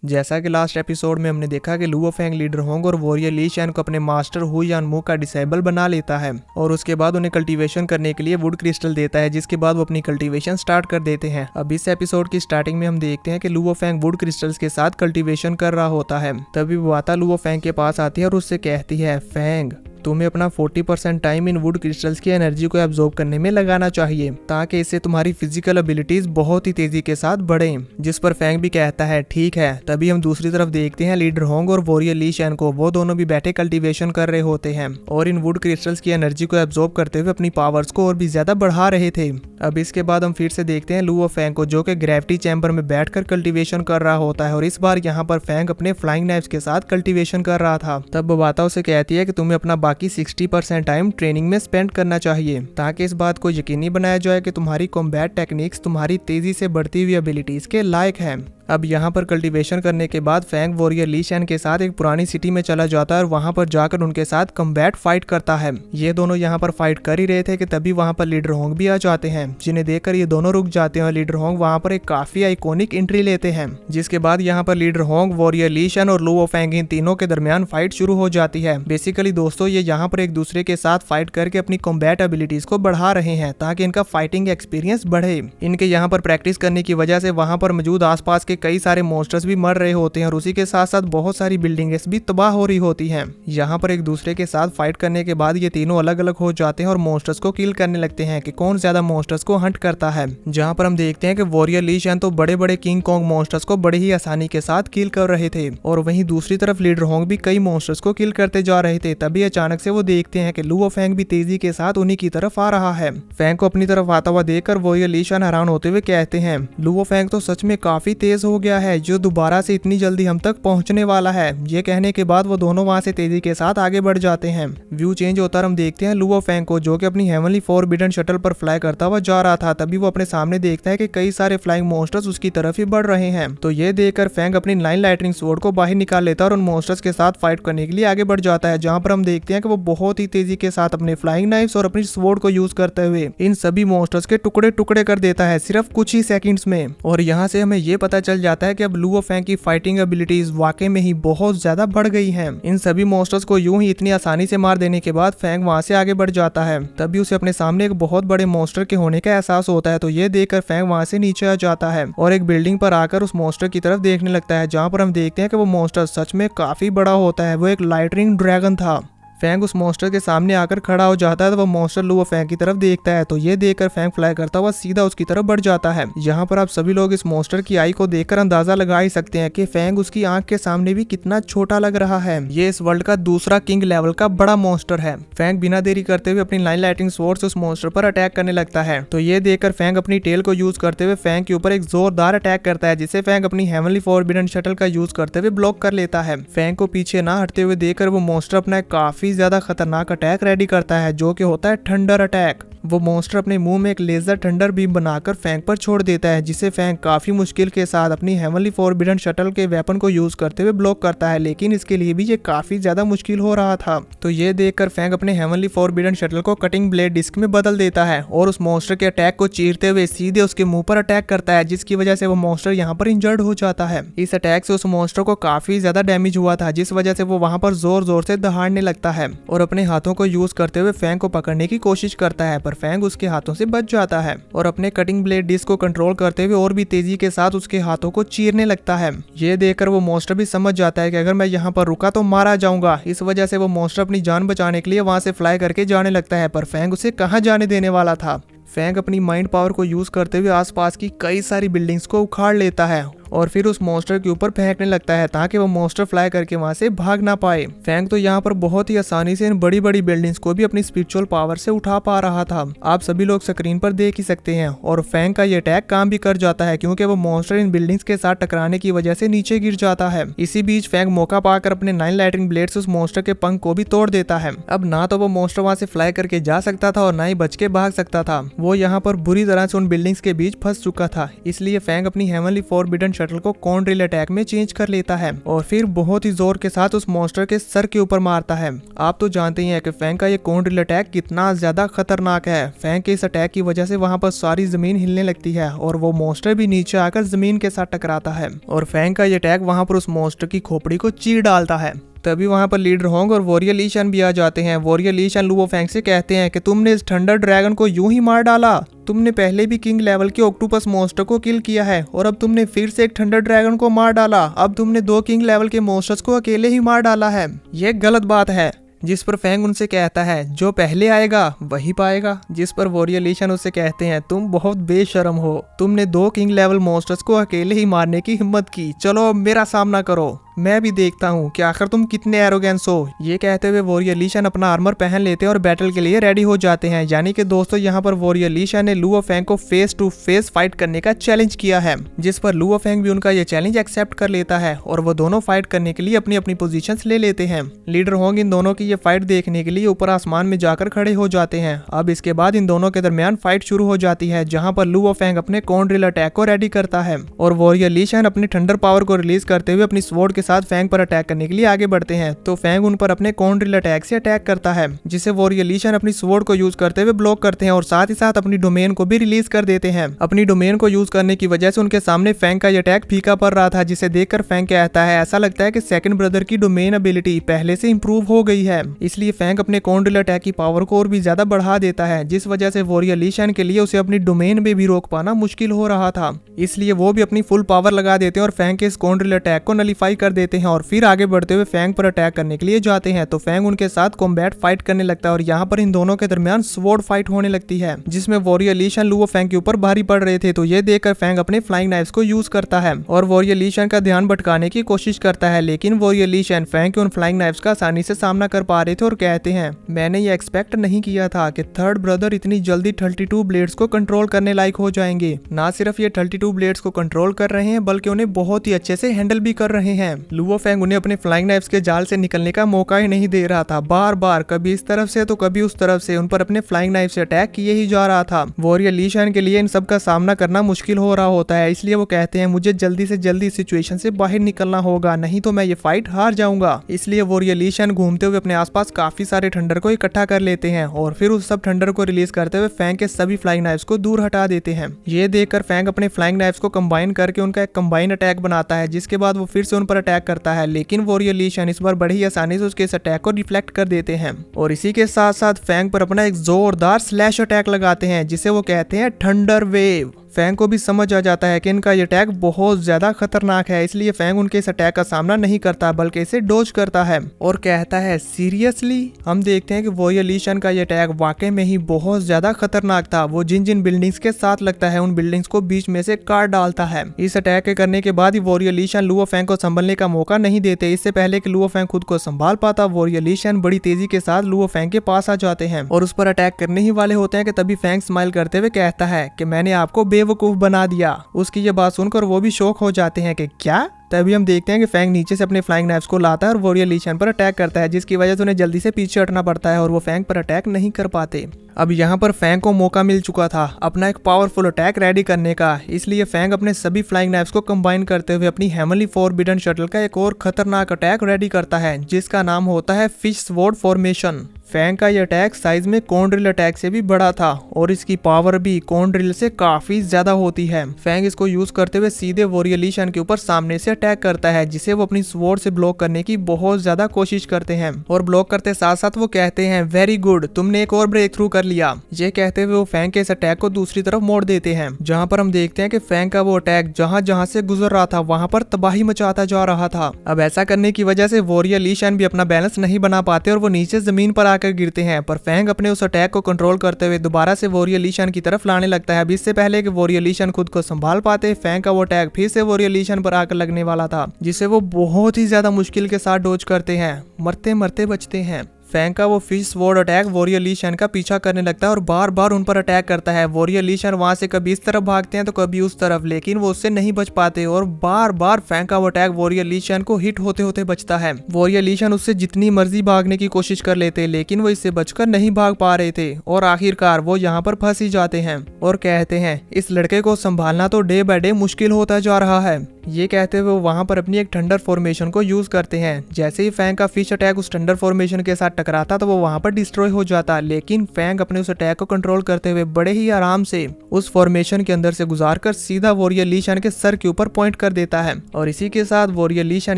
जैसा कि last episode में हमने देखा कि लुओ फेंग लीडर होंग और वॉरियर ली शैन को अपने मास्टर हु यानमू का डिसेबल बना लेता है और उसके बाद उन्हें कल्टीवेशन करने के लिए वुड क्रिस्टल देता है, जिसके बाद वो अपनी कल्टीवेशन स्टार्ट कर देते हैं। अब इस एपिसोड की स्टार्टिंग में हम देखते हैं कि लुओ फेंग वुड क्रिस्टल्स के साथ कल्टीवेशन कर रहा होता है। तभी वाता लुओ फेंग के पास आती है और उससे कहती है, फेंग तुम्हें अपना 40% टाइम इन वुड क्रिस्टल्स की एनर्जी को एब्जॉर्ब करने में लगाना चाहिए ताकि इससे तुम्हारी फिजिकल एबिलिटीज बहुत ही तेजी के साथ बढ़ें। जिस पर फेंग भी कहता है ठीक है। तभी हम दूसरी तरफ देखते हैं लीडर होंग और वॉरियर ली शैन को। वो दोनों भी बैठे कल्टीवेशन कर रहे होते हैं और इन वुड क्रिस्टल्स की एनर्जी को एब्जॉर्ब करते हुए अपनी पावर्स को और भी ज्यादा बढ़ा रहे थे। अब इसके बाद हम फिर से देखते हैं लुओ फेंग को, जो कि ग्रेविटी चैम्बर में बैठकर कल्टीवेशन कर रहा होता है और इस बार यहाँ पर फेंग अपने फ्लाइंग नाइफ्स के साथ कल्टीवेशन कर रहा था। तब वाता उसे कहती है कि तुम्हें अपना बाकी 60% टाइम ट्रेनिंग में स्पेंड करना चाहिए ताकि इस बात को यकीनी बनाया जाए कि तुम्हारी कॉम्बैट टेक्निक्स तुम्हारी तेजी से बढ़ती हुई एबिलिटीज के लायक हैं। अब यहाँ पर कल्टीवेशन करने के बाद फेंग वॉरियर ली शैन के साथ एक पुरानी सिटी में चला जाता है और वहाँ पर जाकर उनके साथ कम्बैट फाइट करता है। ये दोनों यहाँ पर फाइट कर ही रहे थे कि तभी वहाँ पर लीडर होंग भी आ जाते हैं, जिन्हें देखकर ये दोनों रुक जाते हैं और लीडर होंग वहाँ पर एक काफी आइकॉनिक एंट्री लेते हैं। जिसके बाद यहाँ पर लीडर होंग, वॉरियर ली शैन और लुओ फेंग इन तीनों के दरमियान फाइट शुरू हो जाती है। बेसिकली दोस्तों ये यहाँ पर एक दूसरे के साथ फाइट करके अपनी कॉम्बैट एबिलिटीज को बढ़ा रहे हैं ताकि इनका फाइटिंग एक्सपीरियंस बढ़े। इनके यहाँ पर प्रैक्टिस करने की वजह से वहाँ पर मौजूद आसपास के कई सारे मॉन्स्टर्स भी मर रहे होते हैं और उसी के साथ साथ बहुत सारी बिल्डिंग्स भी तबाह हो रही होती हैं। यहाँ पर एक दूसरे के साथ फाइट करने के बाद ये तीनों अलग अलग हो जाते हैं और मॉन्स्टर्स को किल करने लगते हैं कि कौन ज्यादा मॉन्स्टर्स को हंट करता है। जहाँ पर हम देखते हैं कि वॉरियर ली शैन तो बड़े बड़े किंग कॉन्ग मॉन्स्टर्स को बड़े ही आसानी के साथ किल कर रहे थे और वहीं दूसरी तरफ लीडर होंग भी कई मॉन्स्टर्स को किल करते जा रहे थे। तभी अचानक से वो देखते हैं कि लुओ फेंग भी तेजी के साथ उन्हीं की तरफ आ रहा है। फेंग को अपनी तरफ आता हुआ देखकर वॉरियर ली शैन हैरान होते हुए कहते हैं, लुओ फेंग तो सच में काफी तेज हो गया है, जो दोबारा से इतनी जल्दी हम तक पहुंचने वाला है। ये कहने के बाद वो दोनों वहां से तेजी के साथ आगे बढ़ जाते हैं। व्यू चेंज होता हम देखते हैं लुओ फेंग को, जो कि अपनी हेवनली फॉरबिडन शटल पर फ्लाई करता हुआ जा रहा था। तभी वो अपने सामने देखता है कि कई सारे फ्लाइंग मॉन्स्टर्स उसकी तरफ ही बढ़ रहे हैं। तो ये देखकर फेंग अपनी 9 लाइटनिंग स्वॉर्ड को बाहर निकाल लेता है और उन मॉन्स्टर्स के साथ फाइट करने के लिए आगे बढ़ जाता है। जहां पर हम देखते हैं कि वो बहुत ही तेजी के साथ अपने फ्लाइंग नाइफ्स और अपनी स्वॉर्ड को यूज करते हुए इन सभी मॉन्स्टर्स के टुकड़े टुकड़े कर देता है सिर्फ कुछ ही सेकंड्स में। और यहाँ से हमें ये पता चल जाता है कि अब लुओ फेंग की फाइटिंग एबिलिटीज वाकई में ही बहुत ज्यादा बढ़ गई हैं। इन सभी मॉन्स्टर्स को यूं ही इतनी आसानी से मार देने के बाद फेंग वहां से आगे बढ़ जाता है। तभी उसे अपने सामने एक बहुत बड़े मॉन्स्टर के होने का एहसास होता है। तो ये देखकर फेंग वहां से नीचे आ जाता है और एक बिल्डिंग पर आकर उस मॉन्स्टर की तरफ देखने लगता है, जहां पर हम देखते हैं कि वो मॉन्स्टर सच में काफी बड़ा होता है। वो एक लाइटनिंग ड्रैगन था। फेंग उस मॉन्स्टर के सामने आकर खड़ा हो जाता है तो वो मॉन्स्टर लुओ फेंग की तरफ देखता है। तो ये देखकर फेंग फ्लाई करता हुआ सीधा उसकी तरफ बढ़ जाता है। यहाँ पर आप सभी लोग इस मॉन्स्टर की आई को देखकर अंदाजा लगा ही सकते हैं कि फेंग उसकी आंख के सामने भी कितना छोटा लग रहा है। ये इस वर्ल्ड का दूसरा किंग लेवल का बड़ा मॉन्स्टर है। फेंग बिना देरी करते हुए अपनी 9 लाइटिंग स्वॉर्ड से उस मॉन्स्टर पर अटैक करने लगता है। तो ये देखकर फेंग अपनी टेल को यूज करते हुए फेंग के ऊपर एक जोरदार अटैक करता है, जिसे फेंग अपनी हेवनली फॉरबिडन शटल का यूज करते हुए ब्लॉक कर लेता है। फेंग को पीछे ना हटते हुए देखकर वो मॉन्स्टर अपना काफी ज्यादा खतरनाक अटैक रेडी करता है, जो कि होता है थंडर अटैक। वो मॉन्स्टर अपने मुंह में एक लेजर थंडर बीम बनाकर फेंग पर छोड़ देता है, जिसे फेंग काफी मुश्किल के साथ अपनी हेवनली फॉरबिडन शटल के वेपन को यूज करते हुए ब्लॉक करता है, लेकिन इसके लिए भी ये काफी ज्यादा मुश्किल हो रहा था। तो ये देखकर फेंग अपने हेवनली फॉरबिडन शटल को कटिंग ब्लेड डिस्क में बदल देता है और उस मॉन्स्टर के अटैक को चीरते हुए सीधे उसके मुंह पर अटैक करता है, जिसकी वजह से वो मॉन्स्टर यहाँ पर इंजर्ड हो जाता है। इस अटैक से उस मॉन्स्टर को काफी ज्यादा डैमेज हुआ था, जिस वजह से वो वहां पर जोर जोर से दहाड़ने लगता है और अपने हाथों को यूज करते हुए फेंग को पकड़ने की कोशिश करता है, पर फेंग उसके हाथों से बच जाता है और अपने कटिंग ब्लेड डिस्क को कंट्रोल करते हुए और भी तेजी के साथ उसके हाथों को चीरने लगता है। ये देखकर वो मॉन्स्टर भी समझ जाता है कि अगर मैं यहाँ पर रुका तो मारा जाऊंगा। इस वजह से वो मॉन्स्टर अपनी जान बचाने के लिए वहां से फ्लाई करके जाने लगता है, पर फेंग उसे कहाँ जाने देने वाला था। फेंग अपनी माइंड पावर को यूज करते हुए आसपास की कई सारी बिल्डिंग्स को उखाड़ लेता है और फिर उस मॉन्स्टर के ऊपर फेंकने लगता है ताकि वो मॉन्स्टर फ्लाई करके वहां से भाग ना पाए। फेंग तो यहाँ पर बहुत ही आसानी से इन बड़ी बड़ी बिल्डिंग्स को भी अपनी स्पिरिचुअल पावर से उठा पा रहा था। आप सभी लोग स्क्रीन पर देख ही सकते हैं और फेंग का ये अटैक काम भी कर जाता है, क्योंकि वो मॉन्स्टर इन बिल्डिंग्स के साथ टकराने की वजह से नीचे गिर जाता है। इसी बीच फेंग मौका पाकर अपने 9 लाइटनिंग ब्लेड से उस मॉन्स्टर के पंख को भी तोड़ देता है। अब ना तो वो मॉन्स्टर वहां से फ्लाई करके जा सकता था और ना ही बच के भाग सकता था। वो यहाँ पर बुरी तरह से उन बिल्डिंग्स के बीच फंस चुका था। इसलिए फेंग अपनी हेवनली फॉरबिडन शटल को कॉर्न ड्रिल अटैक में चेंज कर लेता है और फिर बहुत ही जोर के साथ उस मॉन्स्टर के सर के ऊपर मारता है। आप तो जानते ही हैं कि फैंग का ये कॉर्न ड्रिल अटैक कितना ज्यादा खतरनाक है। फैंग के इस अटैक की वजह से वहां पर सारी जमीन हिलने लगती है और वो मॉन्स्टर भी नीचे आकर जमीन के साथ टकराता है और फैंग का ये अटैक वहां पर उस मॉन्स्टर की खोपड़ी को चीर डालता है। तभी वहां पर लीडर होंग और वॉरियर ली शैन भी आ जाते हैं। वॉरियर ली शैन लुओ फेंग से कहते हैं कि तुमने इस थंडर ड्रैगन को यूं ही मार डाला, तुमने पहले भी किंग लेवल के ऑक्टोपस मॉन्स्टर को किल किया है और अब तुमने फिर से एक थंडर ड्रैगन को मार डाला। अब तुमने 2 किंग लेवल के मॉन्स्टर्स को अकेले ही मार डाला है, ये गलत बात है। जिस पर फैंग उनसे कहता है जो पहले आएगा वही पाएगा। जिस पर वॉरियर ली शैन उससे कहते हैं तुम बहुत बेशरम हो, तुमने 2 किंग लेवल मॉन्स्टर्स को अकेले ही मारने की हिम्मत की, चलो अब मेरा सामना करो, मैं भी देखता हूँ कि आखिर तुम कितने एरोगेंस हो। ये कहते हुए वॉरियर ली शैन अपना आर्मर पहन लेते हैं और बैटल के लिए रेडी हो जाते हैं। यानी कि दोस्तों यहाँ पर वॉरियर ली शैन ने लुओ फेंग को फेस टू फेस फाइट करने का चैलेंज किया है, जिस पर लुओ फेंग भी उनका ये चैलेंज एक्सेप्ट कर लेता है और वो दोनों फाइट करने के लिए अपनी अपनी पोजीशंस ले लेते हैं। लीडर होंग इन दोनों की ये फाइट देखने के लिए ऊपर आसमान में जाकर खड़े हो जाते हैं। अब इसके बाद इन दोनों के दरमियान फाइट शुरू हो जाती है, जहाँ पर लुओ फेंग अपने कॉर्न ड्रिल अटैक को रेडी करता है और वॉरियर ली शैन अपने थंडर पावर को रिलीज करते हुए अपनी स्वॉर्ड के साथ फैंग पर अटैक करने के लिए आगे बढ़ते हैं। तो फैंग उन पर अपने कॉर्न ड्रिल अटैक से अटैक करता है, जिसे वॉरियर ली शैन अपनी स्वॉर्ड को यूज करते हुए ब्लॉक करते हैं और साथ ही साथ अपनी डोमेन को भी रिलीज कर देते हैं। अपनी डोमेन को यूज करने की वजह से उनके सामने फैंग का ये अटैक फीका पड़ रहा था, जिसे देखकर फैंग कहता है ऐसा लगता है कि सेकंड ब्रदर की डोमेन एबिलिटी पहले से इंप्रूव हो गई है। इसलिए फैंग अपने कॉर्न ड्रिल अटैक की पावर को और भी ज्यादा बढ़ा देता है, जिस वजह से वॉरियर ली शैन के लिए उसे अपनी डोमेन में भी रोक पाना मुश्किल हो रहा था। इसलिए वो भी अपनी फुल पावर लगा देते हैं और फैंग के इस कॉर्न ड्रिल अटैक को नलीफाई कर देते हैं और फिर आगे बढ़ते हुए फैंग पर अटैक करने के लिए जाते हैं। तो फैंग उनके साथ कॉम्बैट फाइट करने लगता है और यहाँ पर इन दोनों के दरमियान स्वॉर्ड फाइट होने लगती है, जिसमें वॉरियर ली शैन लुओ फेंग के ऊपर भारी पड़ रहे थे। तो ये देखकर फैंग अपने फ्लाइंग नाइफ्स को यूज करता है और वॉरियर ली शैन का ध्यान भटकाने की कोशिश करता है, लेकिन वॉरियर ली शैन फैंग के उन फ्लाइंग नाइफ्स का आसानी से सामना कर पा रहे थे और कहते हैं मैंने ये एक्सपेक्ट नहीं किया था कि थर्ड ब्रदर इतनी जल्दी 32 ब्लेड्स को कंट्रोल करने लायक हो जाएंगे। ना सिर्फ ये 32 ब्लेड्स को कंट्रोल कर रहे हैं बल्कि उन्हें बहुत ही अच्छे से हैंडल भी कर रहे हैं। लुओ फेंग उन्हें अपने फ्लाइंग नाइफ्स के जाल से निकलने का मौका ही नहीं दे रहा था, बार बार कभी इस तरफ से तो कभी उस तरफ से उन पर अपने फ्लाइंग नाइफ से अटैक किए ही जा रहा था। वॉरियर ली शैन के लिए इन सब का सामना करना मुश्किल हो रहा होता है, इसलिए वो कहते हैं मुझे जल्दी से जल्दी इस सिचुएशन से बाहर निकलना होगा, नहीं तो मैं ये फाइट हार जाऊंगा। इसलिए वॉरियर ली शैन घूमते हुए अपने आसपास काफी सारे थंडर को इकट्ठा कर लेते हैं और फिर उस सब थंडर को रिलीज करते हुए फैंग के सभी फ्लाइंग नाइफ्स को दूर हटा देते हैं। ये देखकर फैंग अपने फ्लाइंग नाइफ्स को कंबाइन करके उनका एक कंबाइन अटैक बनाता है, जिसके बाद वो फिर से उन पर अटैक करता है, लेकिन वॉरियर ली शैन इस बार बड़ी ही आसानी से उसके इस अटैक को डिफ्लेक्ट कर देते हैं और इसी के साथ साथ फैंग पर अपना एक जोरदार स्लैश अटैक लगाते हैं, जिसे वो कहते हैं थंडर वेव। फैंग को भी समझ आ जाता है कि इनका ये अटैक बहुत ज्यादा खतरनाक है, इसलिए फैंग उनके इस अटैक का सामना नहीं करता बल्कि इसे डोज करता है और कहता है सीरियसली। हम देखते हैं कि वॉरियर ली शैन का ये अटैक वाकई में ही बहुत ज्यादा खतरनाक था। वो जिन जिन बिल्डिंग्स के साथ लगता है उन बिल्डिंग्स को बीच में से काट डालता है। इस अटैक के करने के बाद ही वॉरियर ली शैन लुओ फेंग को संभलने का मौका नहीं देते। इससे पहले कि लुओ फेंग खुद को संभाल पाता, वॉरियर ली शैन बड़ी तेजी के साथ लुओ फेंग के पास आ जाते हैं और उस पर अटैक करने ही वाले होते हैं कि तभी फेंग स्माइल करते हुए कहता है कि मैंने आपको बेवकूफ बना दिया। उसकी ये बात सुनकर वो भी शॉक हो जाते हैं कि क्या। तभी हम देखते हैं कि फैंग नीचे से अपने फ्लाइंग नाइफ्स को लाता है और वॉरियर ली शैन पर अटैक करता है, जिसकी वजह से उन्हें जल्दी से पीछे हटना पड़ता है और वो फैंग पर अटैक नहीं कर पाते। अब यहाँ पर फैंग को मौका मिल चुका था अपना एक पावरफुल अटैक रेडी करने का, इसलिए फैंग अपने सभी फ्लाइंग नाइफ्स को कंबाइन करते हुए अपनी हेवनली फॉरबिडन शटल का एक और खतरनाक अटैक रेडी करता है, जिसका नाम होता है फिश स्वॉर्ड फॉर्मेशन। फैंग का ये अटैक साइज में कॉर्न ड्रिल अटैक से भी बड़ा था और इसकी पावर भी कॉर्न ड्रिल से काफी ज्यादा होती है। फैंग इसको यूज करते हुए सीधे वॉरियर ली शैन के ऊपर सामने से अटैक करता है, जिसे वो अपनी स्वॉर्ड से ब्लॉक करने की बहुत ज्यादा कोशिश करते हैं और ब्लॉक करते साथ साथ वो कहते हैं वेरी गुड, तुमने एक और ब्रेक थ्रू कर लिया। ये कहते हुए वो फैंग के इस अटैक को दूसरी तरफ मोड़ देते हैं, जहाँ पर हम देखते हैं कि फैंग का वो अटैक जहाँ जहाँ से गुजर रहा था वहाँ पर तबाही मचाता जा रहा था। अब ऐसा करने की वजह से वॉरियर ली शैन भी अपना बैलेंस नहीं बना पाते और वो नीचे जमीन पर आकर गिरते हैं, पर फैंग अपने उस अटैक को कंट्रोल करते हुए दोबारा से वॉरियर ली शैन की तरफ लाने लगता है। अब इससे पहले कि वॉरियर ली शैन खुद को संभाल पाते, फैंग का वो अटैक फिर से वॉरियर ली शैन पर आकर लगने वाला था, जिसे वो बहुत ही ज्यादा मुश्किल के साथ डोज करते हैं, मरते मरते बचते हैं। फैंग का वो फिश स्वॉर्ड अटैक वॉरियर ली शैन का पीछा करने लगता है और बार बार उन पर अटैक करता है। वॉरियर ली शैन वहां से कभी इस तरफ भागते हैं तो कभी उस तरफ, लेकिन वो उससे नहीं बच पाते और बार बार फैंग का वो अटैक वॉरियर ली शैन को हिट होते होते बचता है। वॉरियर ली शैन उससे जितनी मर्जी भागने की कोशिश कर लेते, लेकिन वो इससे बचकर नहीं भाग पा रहे थे और आखिरकार वो यहाँ पर फंस ही जाते हैं और कहते हैं इस लड़के को संभालना तो डे बाय डे मुश्किल होता जा रहा है। ये कहते हुए वो वहां पर अपनी एक थंडर फॉर्मेशन को यूज करते हैं। जैसे ही फैंग का फिश अटैक उस थंडर फॉर्मेशन के साथ टकराता तो वो वहां पर डिस्ट्रॉय हो जाता, लेकिन फैंग अपने उस अटैक को कंट्रोल करते हुए बड़े ही आराम से उस फॉर्मेशन के अंदर से गुजारकर सीधा वॉरियर ली शैन के सर के ऊपर पॉइंट कर देता है और इसी के साथ वॉरियर ली शैन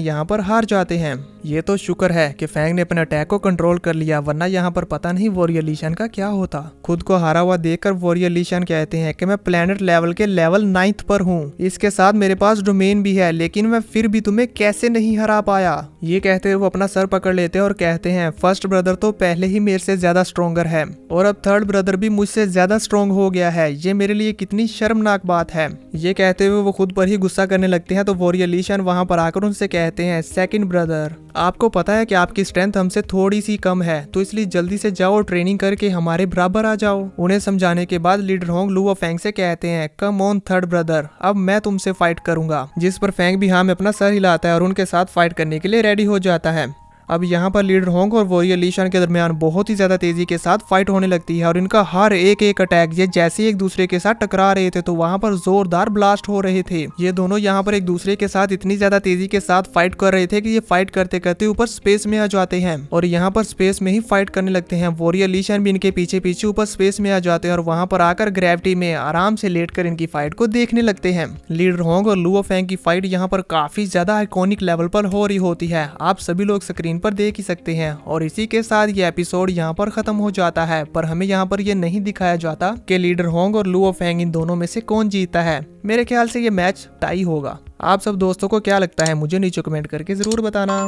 यहाँ पर हार जाते हैं। ये तो शुक्र है कि फैंग ने अपने अटैक को कंट्रोल कर लिया, वरना यहाँ पर पता नहीं वॉरियर ली शैन का क्या होता। खुद को हारा हुआ देखकर वॉरियर ली शैन कहते हैं कि मैं प्लेनेट लेवल के लेवल 9 पर हूँ, इसके साथ मेरे पास डोमेन भी है, लेकिन मैं फिर भी तुम्हें कैसे नहीं हरा पाया। ये कहते हुए वो अपना सर पकड़ लेते हैं और कहते हैं फर्स्ट ब्रदर तो पहले ही मेरे से ज्यादा स्ट्रोंगर है और अब थर्ड ब्रदर भी मुझसे ज्यादा स्ट्रोंग हो गया है, ये मेरे लिए कितनी शर्मनाक बात है। ये कहते हुए वो खुद पर ही गुस्सा करने लगते हैं तो वॉरियर ली शैन वहां पर आकर उनसे कहते हैं सेकंड ब्रदर, आपको पता है कि आपकी स्ट्रेंथ हमसे थोड़ी सी कम है, तो इसलिए जल्दी से जाओ और ट्रेनिंग करके हमारे बराबर आ जाओ। उन्हें समझाने के बाद लीडर होंग लुओ फैंग से कहते हैं कम ऑन थर्ड ब्रदर, अब मैं तुमसे फाइट करूंगा। जिस पर फैंग भी हाँ में अपना सर हिलाता है और उनके साथ फाइट करने के लिए रेडी हो जाता है। अब यहाँ पर लीडर होंग और वॉरियर ली शैन के दरमियान बहुत ही ज्यादा तेजी के साथ फाइट होने लगती है और इनका हर एक अटैक ये जैसे एक दूसरे के साथ टकरा रहे थे तो वहाँ पर जोरदार ब्लास्ट हो रहे थे। ये दोनों यहाँ पर एक दूसरे के साथ इतनी ज्यादा तेजी के साथ फाइट कर रहे थे कि ये फाइट करते करते ऊपर स्पेस में आ जाते हैं और यहाँ पर स्पेस में ही फाइट करने लगते हैं। वॉरियर ली शैन भी इनके पीछे पीछे ऊपर स्पेस में आ जाते हैं और वहाँ पर आकर ग्रेविटी में आराम से लेट कर इनकी फाइट को देखने लगते हैं। लीडर होंग और लुओ फैंग की फाइट यहाँ पर काफी ज्यादा आइकॉनिक लेवल पर हो रही होती है, आप सभी लोग स्क्रीन पर देख ही सकते हैं। और इसी के साथ ये एपिसोड यहाँ पर खत्म हो जाता है, पर हमें यहाँ पर ये नहीं दिखाया जाता कि लीडर होंग और लुओ फैंग इन दोनों में से कौन जीता है। मेरे ख्याल से ये मैच टाई होगा। आप सब दोस्तों को क्या लगता है मुझे नीचे कमेंट करके जरूर बताना।